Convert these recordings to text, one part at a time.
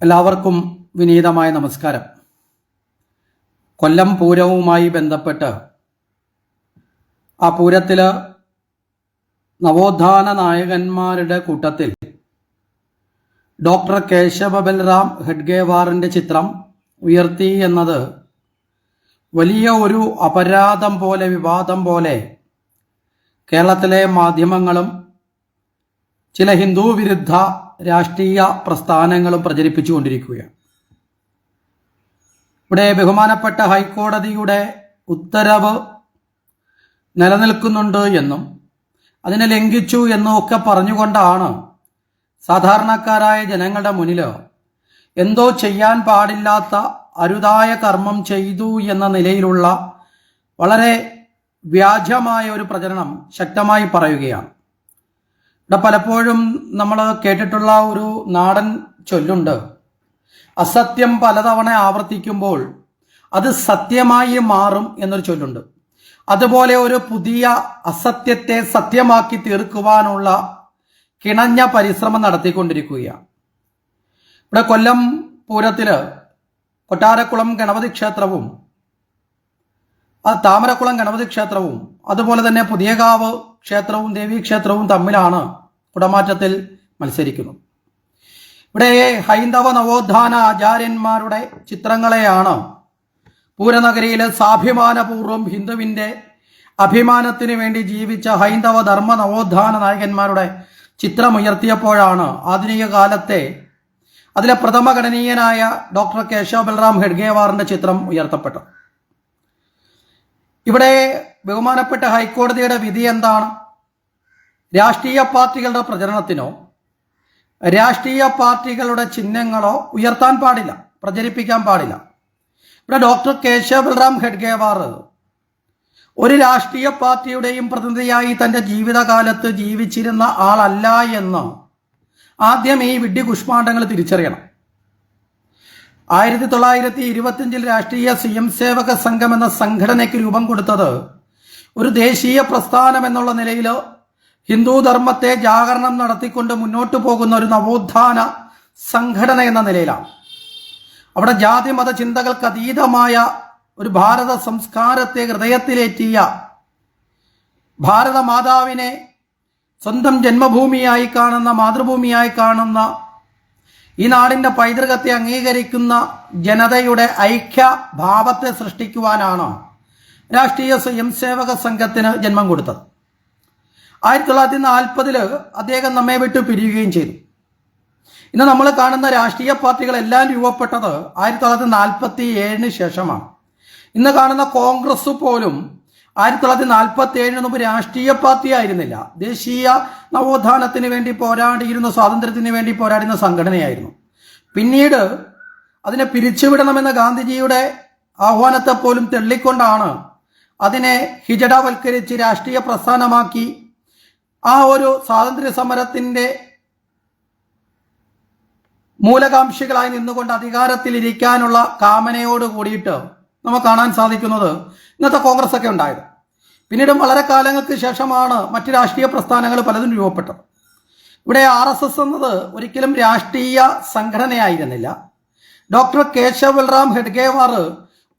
എല്ലാവർക്കും വിനീതമായ നമസ്കാരം. കൊല്ലം പൂരവുമായി ബന്ധപ്പെട്ട് ആ പൂരത്തിൽ നവോത്ഥാന നായകന്മാരുടെ കൂട്ടത്തിൽ ഡോക്ടർ കേശവ ബൽറാം ഹെഡ്ഗേവാറിൻ്റെ ചിത്രം ഉയർത്തി എന്നത് വലിയ ഒരു അപരാധം പോലെ, വിവാദം പോലെ കേരളത്തിലെ മാധ്യമങ്ങളും ചില ഹിന്ദു വിരുദ്ധ രാഷ്ട്രീയ പ്രസ്ഥാനങ്ങളും പ്രചരിപ്പിച്ചുകൊണ്ടിരിക്കുകയാണ്. ഇവിടെ ബഹുമാനപ്പെട്ട ഹൈക്കോടതിയുടെ ഉത്തരവ് നിലനിൽക്കുന്നുണ്ട് എന്നും അതിനെ ലംഘിച്ചു എന്നും ഒക്കെ പറഞ്ഞുകൊണ്ടാണ് സാധാരണക്കാരായ ജനങ്ങളുടെ മുന്നിൽ എന്തോ ചെയ്യാൻ പാടില്ലാത്ത അരുതായ കർമ്മം ചെയ്തു എന്ന നിലയിലുള്ള വളരെ വ്യാജമായ ഒരു പ്രചരണം ശക്തമായി പറയുകയാണ്. ഇവിടെ പലപ്പോഴും നമ്മൾ കേട്ടിട്ടുള്ള ഒരു നാടൻ ചൊല്ലുണ്ട്, അസത്യം പലതവണ ആവർത്തിക്കുമ്പോൾ അത് സത്യമായി മാറും എന്നൊരു ചൊല്ലുണ്ട്. അതുപോലെ ഒരു പുതിയ അസത്യത്തെ സത്യമാക്കി തീർക്കുവാനുള്ള കിണഞ്ഞ പരിശ്രമം നടത്തിക്കൊണ്ടിരിക്കുകയാണ്. ഇവിടെ കൊല്ലം പൂരത്തില് കൊട്ടാരക്കുളം ഗണപതി ക്ഷേത്രവും താമരക്കുളം ഗണപതി ക്ഷേത്രവും അതുപോലെ തന്നെ പുതിയകാവ് ക്ഷേത്രവും ദേവീക്ഷേത്രവും തമ്മിലാണ് കുടമാറ്റത്തിൽ മത്സരിക്കുന്നത്. ഇവിടെ ഹൈന്ദവ നവോത്ഥാന ആചാര്യന്മാരുടെ ചിത്രങ്ങളെയാണ് പൂരനഗരിയിൽ സ്വാഭിമാനപൂർവ്വം ഹിന്ദുവിൻ്റെ അഭിമാനത്തിന് വേണ്ടി ജീവിച്ച ഹൈന്ദവ ധർമ്മ നവോത്ഥാന നായകന്മാരുടെ ചിത്രമുയർത്തിയപ്പോഴാണ് ആധുനിക കാലത്തെ അതിലെ പ്രഥമഗണനീയനായ ഡോക്ടർ കേശവ ബൽറാം ഹെഡ്ഗേവാറിൻ്റെ ചിത്രം ഉയർത്തപ്പെട്ടത്. ഇവിടെ ബഹുമാനപ്പെട്ട ഹൈക്കോടതിയുടെ വിധി എന്താണ്? രാഷ്ട്രീയ പാർട്ടികളുടെ പ്രചരണത്തിനോ രാഷ്ട്രീയ പാർട്ടികളുടെ ചിഹ്നങ്ങളോ ഉയർത്താൻ പാടില്ല, പ്രചരിപ്പിക്കാൻ പാടില്ല. ഇവിടെ ഡോക്ടർ കേശവ ബൽറാം ഹെഡ്ഗേവാർ ഒരു രാഷ്ട്രീയ പാർട്ടിയുടെയും പ്രതിനിധിയായി തൻ്റെ ജീവിതകാലത്ത് ജീവിച്ചിരുന്ന ആളല്ല എന്ന് ആദ്യം ഈ വിഡ്ഢി കുഷ്മാണ്ഡങ്ങൾ തിരിച്ചറിയണം. 1925 രാഷ്ട്രീയ സ്വയംസേവക സംഘം എന്ന സംഘടനയ്ക്ക് രൂപം കൊടുത്തത് ഒരു ദേശീയ പ്രസ്ഥാനം എന്നുള്ള നിലയിൽ ഹിന്ദു ധർമ്മത്തെ ജാഗരണം നടത്തിക്കൊണ്ട് മുന്നോട്ട് പോകുന്ന ഒരു നവോത്ഥാന സംഘടന എന്ന നിലയിലാണ്. അവിടെ ജാതി മത ചിന്തകൾക്ക് അതീതമായ ഒരു ഭാരത സംസ്കാരത്തെ ഹൃദയത്തിലേറ്റിയ ഭാരത മാതാവിനെ സ്വന്തം ജന്മഭൂമിയായി കാണുന്ന, മാതൃഭൂമിയായി കാണുന്ന, ഈ നാടിൻ്റെ പൈതൃകത്തെ അംഗീകരിക്കുന്ന ജനതയുടെ ഐക്യഭാവത്തെ സൃഷ്ടിക്കുവാനാണ് രാഷ്ട്രീയ സ്വയംസേവക സംഘത്തിന് ജന്മം കൊടുത്തത്. 1940 അദ്ദേഹം നമ്മെ വിട്ട് പിരിയുകയും ചെയ്തു. ഇന്ന് നമ്മൾ കാണുന്ന രാഷ്ട്രീയ പാർട്ടികളെല്ലാം രൂപപ്പെട്ടത് 1947 ശേഷമാണ്. ഇന്ന് കാണുന്ന കോൺഗ്രസ് പോലും 1947 മുമ്പ് രാഷ്ട്രീയ പാർട്ടി ആയിരുന്നില്ല, ദേശീയ നവോത്ഥാനത്തിന് വേണ്ടി പോരാടിയിരുന്ന, സ്വാതന്ത്ര്യത്തിന് വേണ്ടി പോരാടുന്ന സംഘടനയായിരുന്നു. പിന്നീട് അതിനെ പിരിച്ചുവിടണമെന്ന ഗാന്ധിജിയുടെ ആഹ്വാനത്തെ പോലും തള്ളിക്കൊണ്ടാണ് അതിനെ ഹിജഡവൽക്കരിച്ച് രാഷ്ട്രീയ പ്രസ്ഥാനമാക്കി ആ ഒരു സ്വാതന്ത്ര്യ സമരത്തിൻ്റെ മൂലകാംക്ഷികളായി നിന്നുകൊണ്ട് അധികാരത്തിലിരിക്കാനുള്ള കാമനയോട് കൂടിയിട്ട് നമുക്ക് കാണാൻ സാധിക്കുന്നത് ഇന്നത്തെ കോൺഗ്രസ് ഒക്കെ ഉണ്ടായത്. പിന്നീടും വളരെ കാലങ്ങൾക്ക് ശേഷമാണ് മറ്റ് രാഷ്ട്രീയ പ്രസ്ഥാനങ്ങൾ പലതും രൂപപ്പെട്ടത്. ഇവിടെ RSS എന്നത് ഒരിക്കലും രാഷ്ട്രീയ സംഘടനയായിരുന്നില്ല. ഡോക്ടർ കേശവ ബൽറാം ഹെഡ്ഗേവാർ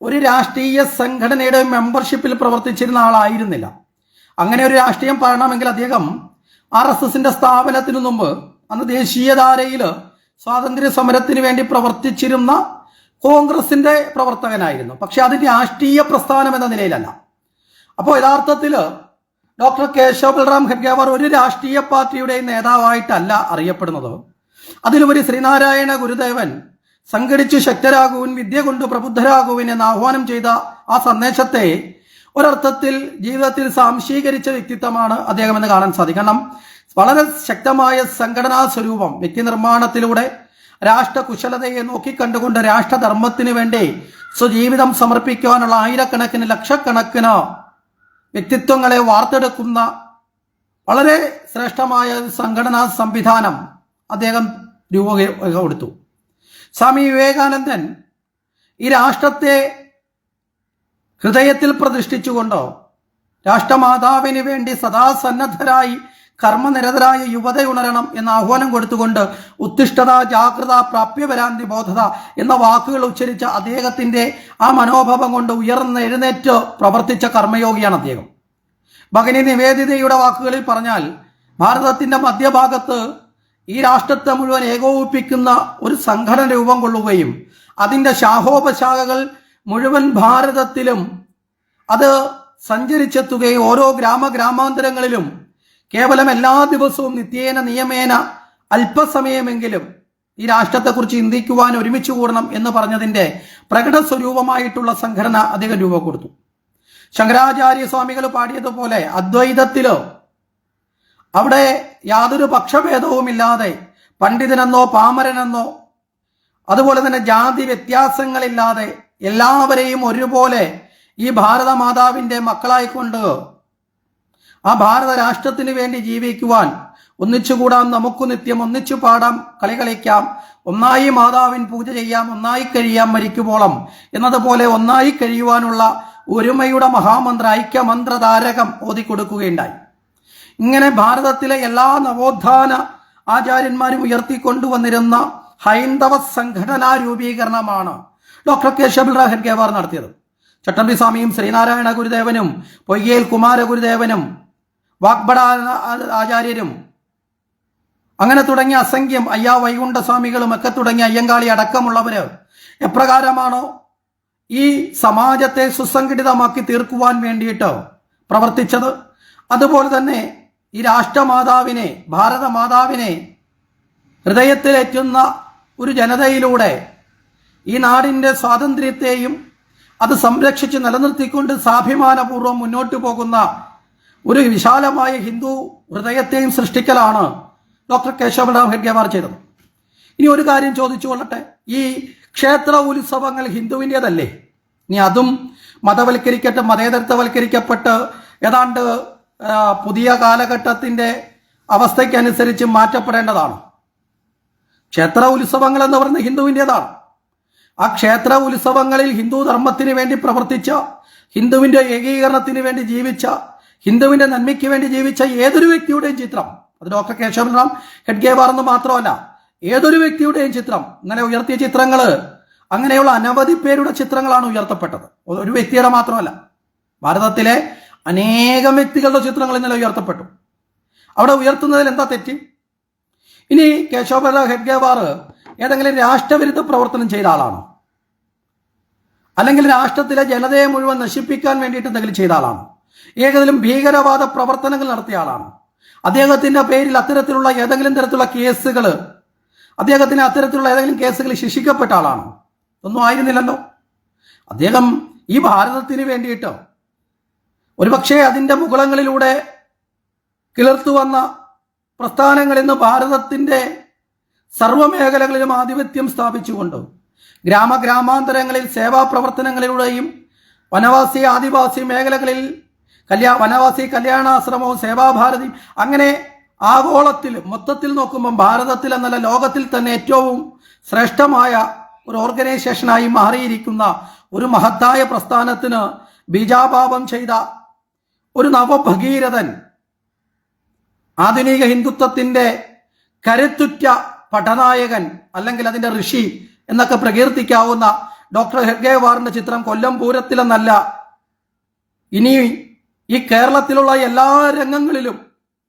ഒരു രാഷ്ട്രീയ സംഘടനയുടെ മെമ്പർഷിപ്പിൽ പ്രവർത്തിച്ചിരുന്ന ആളായിരുന്നില്ല. അങ്ങനെ ഒരു രാഷ്ട്രീയം പറയണമെങ്കിൽ അദ്ദേഹം RSSന്റെ സ്ഥാപനത്തിനു മുമ്പ് അന്ന് ദേശീയധാരയിൽ സ്വാതന്ത്ര്യ സമരത്തിന് വേണ്ടി പ്രവർത്തിച്ചിരുന്ന കോൺഗ്രസിന്റെ പ്രവർത്തകനായിരുന്നു. പക്ഷെ അത് രാഷ്ട്രീയ പ്രസ്ഥാനം എന്ന നിലയിലല്ല. അപ്പോൾ യഥാർത്ഥത്തിൽ ഡോക്ടർ കേശവ ബൽറാം ഹെഡ്ഗേവാർ ഒരു രാഷ്ട്രീയ പാർട്ടിയുടെ നേതാവായിട്ടല്ല അറിയപ്പെടുന്നത്. അതിലുപരി ശ്രീനാരായണ ഗുരുദേവൻ സംഘടിച്ചു ശക്തരാകുവിൻ, വിദ്യ കൊണ്ട് പ്രബുദ്ധരാകുവിൻ എന്ന് ആഹ്വാനം ചെയ്ത ആ സന്ദേശത്തെ ഒരർത്ഥത്തിൽ ജീവിതത്തിൽ സാംശീകരിച്ച വ്യക്തിത്വമാണ് അദ്ദേഹം എന്ന് കാണാൻ സാധിക്കും. കാരണം വളരെ ശക്തമായ സംഘടനാ സ്വരൂപം വ്യക്തി നിർമ്മാണത്തിലൂടെ രാഷ്ട്രകുശലതയെ നോക്കിക്കണ്ടുകൊണ്ട് രാഷ്ട്രധർമ്മത്തിന് വേണ്ടി സ്വജീവിതം സമർപ്പിക്കുവാനുള്ള ആയിരക്കണക്കിന് ലക്ഷക്കണക്കിന് വ്യക്തിത്വങ്ങളെ വാർത്തെടുക്കുന്ന വളരെ ശ്രേഷ്ഠമായ സംഘടനാ സംവിധാനം അദ്ദേഹം രൂപം കൊടുത്തു. സ്വാമി വിവേകാനന്ദൻ ഈ രാഷ്ട്രത്തെ ഹൃദയത്തിൽ പ്രതിഷ്ഠിച്ചുകൊണ്ടോ രാഷ്ട്രമാതാവിന് വേണ്ടി സദാ സന്നദ്ധരായി കർമ്മനിരതരായ യുവതയുണരണം എന്ന ആഹ്വാനം കൊടുത്തുകൊണ്ട് ഉത്തിഷ്ഠത, ജാഗ്രത, പ്രാപ്യപരാന്തി, ബോധത എന്ന വാക്കുകൾ ഉച്ചരിച്ച അദ്ദേഹത്തിന്റെ ആ മനോഭാവം കൊണ്ട് എഴുന്നേറ്റ് പ്രവർത്തിച്ച കർമ്മയോഗിയാണ് അദ്ദേഹം. ഭഗിനി നിവേദിതയുടെ വാക്കുകളിൽ പറഞ്ഞാൽ, ഭാരതത്തിന്റെ മധ്യഭാഗത്ത് ഈ രാഷ്ട്രത്തെ മുഴുവൻ ഏകോപിപ്പിക്കുന്ന ഒരു സംഘടന രൂപം കൊള്ളുകയും അതിന്റെ ശാഖോപശാഖകൾ മുഴുവൻ ഭാരതത്തിലും അത് സഞ്ചരിച്ചെത്തുകയും ഓരോ ഗ്രാമാന്തരങ്ങളിലും കേവലം എല്ലാ ദിവസവും നിത്യേന നിയമേന അല്പസമയമെങ്കിലും ഈ രാഷ്ട്രത്തെക്കുറിച്ച് ചിന്തിക്കുവാൻ ഒരുമിച്ച് കൂടണം എന്ന് പറഞ്ഞതിന്റെ പ്രകട സ്വരൂപമായിട്ടുള്ള സംഘടന അദ്ദേഹം രൂപം കൊടുത്തു. ശങ്കരാചാര്യ സ്വാമികൾ പാടിയതുപോലെ അദ്വൈതത്തിലോ അവിടെ യാതൊരു പക്ഷഭേദവുമില്ലാതെ പണ്ഡിതനെന്നോ പാമരനെന്നോ അതുപോലെ തന്നെ ജാതി വ്യത്യാസങ്ങളില്ലാതെ എല്ലാവരെയും ഒരുപോലെ ഈ ഭാരതമാതാവിന്റെ മക്കളായിക്കൊണ്ട് ആ ഭാരത രാഷ്ട്രത്തിന് വേണ്ടി ജീവിക്കുവാൻ, ഒന്നിച്ചുകൂടാം നമുക്ക് നിത്യം, ഒന്നിച്ചു പാടാം, കളി കളിക്കാം, ഒന്നായി മാതാവിൻ പൂജ ചെയ്യാം, ഒന്നായി കഴിയാം മരിക്കുമ്പോളം എന്നതുപോലെ ഒന്നായി കഴിയുവാനുള്ള ഒരുമയുടെ മഹാമന്ത്ര ഐക്യമന്ത്രധാരകം ഓതിക്കൊടുക്കുകയുണ്ടായി. ഇങ്ങനെ ഭാരതത്തിലെ എല്ലാ നവോത്ഥാന ആചാര്യന്മാരും ഉയർത്തിക്കൊണ്ടുവന്നിരുന്ന ഹൈന്ദവ സംഘടനാ രൂപീകരണമാണ് ഡോക്ടർ കേശവറാവ് ഹെഡ്ഗേവാർ നടത്തിയത്. ചട്ടമ്പി സ്വാമിയും ശ്രീനാരായണ ഗുരുദേവനും പൊയ്കയിൽ കുമാരഗുരുദേവനും വാഗ്ബട ആചാര്യരും അങ്ങനെ തുടങ്ങിയ അസംഖ്യം അയ്യാ വൈകുണ്ഠ സ്വാമികളും ഒക്കെ തുടങ്ങിയ അയ്യങ്കാളി അടക്കമുള്ളവര് എപ്രകാരമാണോ ഈ സമാജത്തെ സുസംഘടിതമാക്കി തീർക്കുവാൻ വേണ്ടിയിട്ട് പ്രവർത്തിച്ചത്, അതുപോലെ തന്നെ ഈ രാഷ്ട്രമാതാവിനെ, ഭാരതമാതാവിനെ ഹൃദയത്തിലേറ്റുന്ന ഒരു ജനതയിലൂടെ ഈ നാടിൻ്റെ സ്വാതന്ത്ര്യത്തെയും അത് സംരക്ഷിച്ച് നിലനിർത്തിക്കൊണ്ട് സ്വാഭിമാനപൂർവ്വം മുന്നോട്ട് പോകുന്ന ഒരു വിശാലമായ ഹിന്ദു ഹൃദയത്തെയും സൃഷ്ടിക്കലാണ് ഡോക്ടർ കേശവറാവ് ഹെഡ്ഗേവാർ ചെയ്തത്. ഇനി ഒരു കാര്യം ചോദിച്ചു കൊള്ളട്ടെ, ഈ ക്ഷേത്ര ഉത്സവങ്ങൾ ഹിന്ദുവിൻ്റെതല്ലേ? ഇനി അതും മതവൽക്കരിക്കട്ടെ, മതേതരത്വവൽക്കരിക്കപ്പെട്ട് ഏതാണ്ട് പുതിയ കാലഘട്ടത്തിൻ്റെ അവസ്ഥയ്ക്കനുസരിച്ച് മാറ്റപ്പെടേണ്ടതാണ്. ക്ഷേത്ര ഉത്സവങ്ങൾ എന്ന് പറയുന്നത് ഹിന്ദുവിൻ്റെതാണ്. ആ ക്ഷേത്ര ഉത്സവങ്ങളിൽ ഹിന്ദു ധർമ്മത്തിന് വേണ്ടി പ്രവർത്തിച്ച, ഹിന്ദുവിൻ്റെ ഏകീകരണത്തിന് വേണ്ടി ജീവിച്ച, ഹിന്ദുവിൻ്റെ നന്മയ്ക്ക് വേണ്ടി ജീവിച്ച ഏതൊരു വ്യക്തിയുടെയും ചിത്രം, അത് ഡോക്ടർ കേശവറാവ് ഹെഡ്ഗേവാർ എന്ന് മാത്രമല്ല, ഏതൊരു വ്യക്തിയുടെയും ചിത്രം, ഇങ്ങനെ ഉയർത്തിയ ചിത്രങ്ങൾ, അങ്ങനെയുള്ള അനവധി പേരുടെ ചിത്രങ്ങളാണ് ഉയർത്തപ്പെട്ടത്. ഒരു വ്യക്തിയുടെ മാത്രമല്ല, ഭാരതത്തിലെ അനേകം വ്യക്തികളുടെ ചിത്രങ്ങൾ ഇന്നലെ ഉയർത്തപ്പെട്ടു. അവിടെ ഉയർത്തുന്നതിൽ എന്താ തെറ്റ്? ഇനി കേശവറാവ് ഹെഡ്ഗേവാർ ഏതെങ്കിലും രാഷ്ട്രവിരുദ്ധ പ്രവർത്തനം ചെയ്ത ആളാണോ? അല്ലെങ്കിൽ രാഷ്ട്രത്തിലെ ജനതയെ മുഴുവൻ നശിപ്പിക്കാൻ വേണ്ടിയിട്ട് എന്തെങ്കിലും ചെയ്ത ആളാണോ? ഏതെങ്കിലും ഭീകരവാദ പ്രവർത്തനങ്ങൾ നടത്തിയ ആളാണോ? അദ്ദേഹത്തിന്റെ പേരിൽ അത്തരത്തിലുള്ള ഏതെങ്കിലും തരത്തിലുള്ള കേസുകൾ, അദ്ദേഹത്തിന് അത്തരത്തിലുള്ള ഏതെങ്കിലും കേസുകൾ ശിക്ഷിക്കപ്പെട്ട ആളാണോ? ഒന്നും ആയിരുന്നില്ലല്ലോ. അദ്ദേഹം ഈ ഭാരതത്തിന് വേണ്ടിയിട്ട് ഒരുപക്ഷെ അതിൻ്റെ മുകുളങ്ങളിലൂടെ കിളിർത്തു വന്ന പ്രസ്ഥാനങ്ങളിൽ നിന്ന് ഭാരതത്തിൻ്റെ സർവ്വമേഖലകളിലും ആധിപത്യം സ്ഥാപിച്ചുകൊണ്ട് ഗ്രാമാന്തരങ്ങളിൽ സേവാ പ്രവർത്തനങ്ങളിലൂടെയും വനവാസി ആദിവാസി മേഖലകളിൽ വനവാസി കല്യാണാശ്രമവും സേവാഭാരതിയും അങ്ങനെ ആഗോളത്തിൽ മൊത്തത്തിൽ നോക്കുമ്പം ഭാരതത്തിൽ എന്നല്ല ലോകത്തിൽ തന്നെ ഏറ്റവും ശ്രേഷ്ഠമായ ഒരു ഓർഗനൈസേഷനായി മാറിയിരിക്കുന്ന ഒരു മഹത്തായ പ്രസ്ഥാനത്തിന് ബീജാപാപം ചെയ്ത ഒരു നവഭഗീരഥൻ, ആധുനിക ഹിന്ദുത്വത്തിന്റെ കരുത്തുറ്റ പഠനായകൻ അല്ലെങ്കിൽ അതിന്റെ ഋഷി എന്നൊക്കെ പ്രകീർത്തിക്കാവുന്ന ഡോക്ടർ ഹെഡ്ഗേവാറിന്റെ ചിത്രം കൊല്ലം പൂരത്തിലെന്നല്ല, ഇനി ഈ കേരളത്തിലുള്ള എല്ലാ രംഗങ്ങളിലും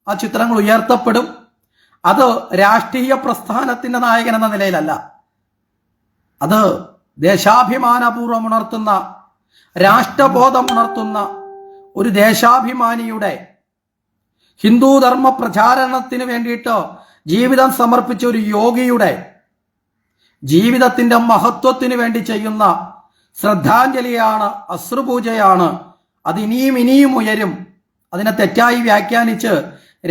ആ ചിത്രങ്ങൾ ഉയർത്തപ്പെടും. അത് രാഷ്ട്രീയ പ്രസ്ഥാനത്തിന്റെ നായകൻ എന്ന നിലയിലല്ല, അത് ദേശാഭിമാനപൂർവ്വം ഉണർത്തുന്ന, രാഷ്ട്രബോധം ഉണർത്തുന്ന ഒരു ദേശാഭിമാനിയുടെ, ഹിന്ദു ധർമ്മ പ്രചാരണത്തിന് വേണ്ടിയിട്ട് ജീവിതം സമർപ്പിച്ച ഒരു യോഗിയുടെ ജീവിതത്തിന്റെ മഹത്വത്തിന് വേണ്ടി ചെയ്യുന്ന ശ്രദ്ധാഞ്ജലിയാണ്, അശ്രുപൂജയാണ്. അത് ഇനിയും ഉയരും. അതിനെ തെറ്റായി വ്യാഖ്യാനിച്ച്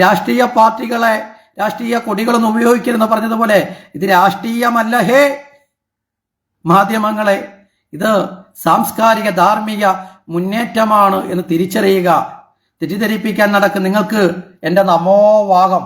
രാഷ്ട്രീയ പാർട്ടികളെ, രാഷ്ട്രീയ കൊടികളൊന്നും ഉപയോഗിക്കരുതെന്ന് പറഞ്ഞതുപോലെ ഇത് രാഷ്ട്രീയമല്ല ഹേ മാധ്യമങ്ങളെ, ഇത് സാംസ്കാരിക ധാർമ്മിക മുന്നേറ്റമാണ് എന്ന് തിരിച്ചറിയുക. തെറ്റിദ്ധരിപ്പിക്കാൻ നടക്കും നിങ്ങൾക്ക് എൻ്റെ നമോവാകം.